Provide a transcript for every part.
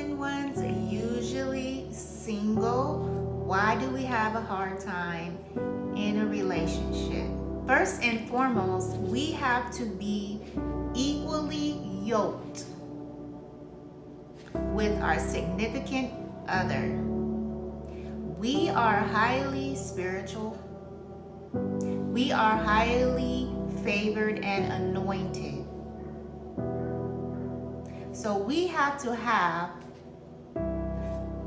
chosen ones are usually single. Why do we have a hard time in a relationship? First and foremost, we have to be equally yoked with our significant other. We are highly spiritual. We are highly favored and anointed. So we have to have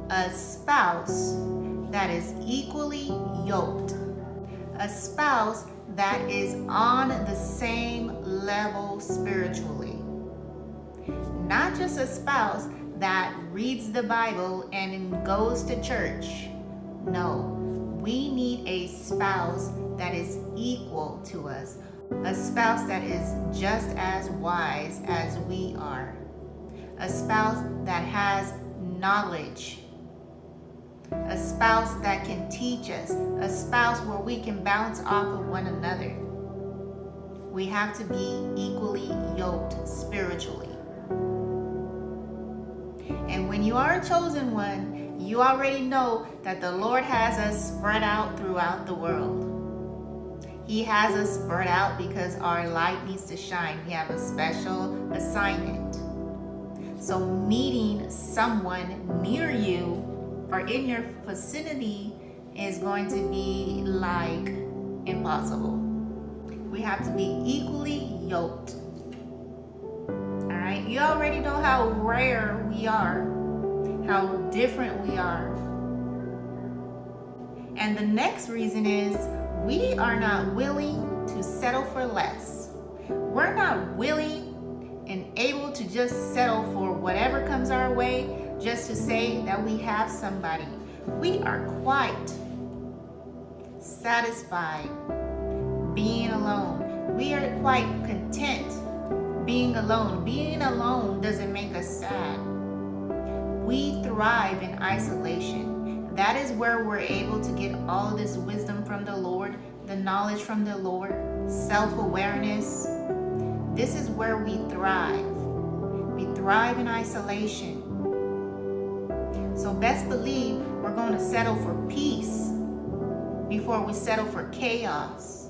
a spouse that is equally yoked, a spouse that is on the same level spiritually. Not just a spouse that reads the Bible and goes to church. No, we need a spouse that is equal to us, a spouse that is just as wise as we are, a spouse that has knowledge, a spouse that can teach us, a spouse where we can bounce off of one another. We have to be equally yoked spiritually. And when you are a chosen one, you already know that the Lord has us spread out throughout the world. He has us spread out because our light needs to shine. We have a special assignment. So meeting someone near you or in your vicinity is going to be like impossible. We have to be equally yoked. All right, you already know how rare we are, how different we are. And the next reason is we are not willing to settle for less. We're not willing and able to just settle for whatever comes our way just to say that we have somebody. We are quite satisfied being alone. We are quite content being alone. Being alone doesn't make us sad. We thrive in isolation. That is where we're able to get all this wisdom from the Lord, the knowledge from the Lord, self-awareness. This is where we thrive. We thrive in isolation. So best believe we're going to settle for peace before we settle for chaos.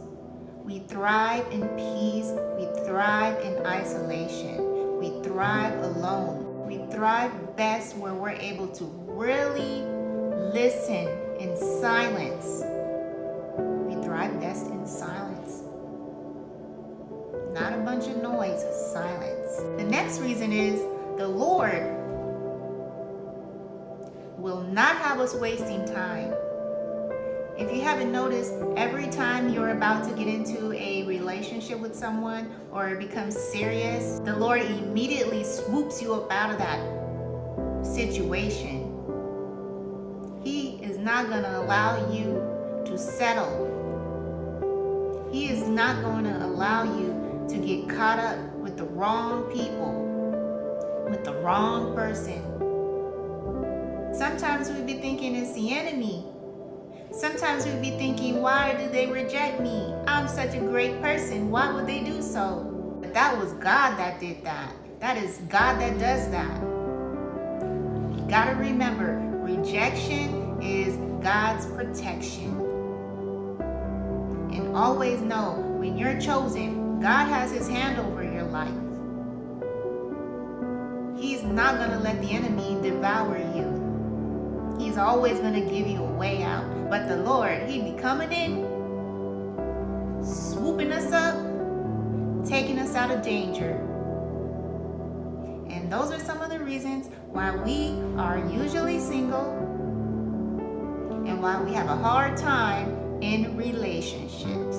We thrive in peace. We thrive in isolation. We thrive alone. We thrive best where we're able to really listen in silence. We thrive best in silence. Not a bunch of noise, silence. The next reason is the Lord will not have us wasting time. If you haven't noticed, every time you're about to get into a relationship with someone or it becomes serious, the Lord immediately swoops you up out of that situation. He is not going to allow you to settle. He is not going to allow you to get caught up with the wrong people, with the wrong person. Sometimes we'd be thinking it's the enemy. Sometimes we'd be thinking, why do they reject me? I'm such a great person. Why would they do so? But that was God that did that. That is God that does that. You gotta remember, rejection is God's protection. And always know, when you're chosen, God has his hand over your life. He's not gonna let the enemy devour you. He's always going to give you a way out. But the Lord, he be coming in, swooping us up, taking us out of danger. And those are some of the reasons why we are usually single and why we have a hard time in relationships.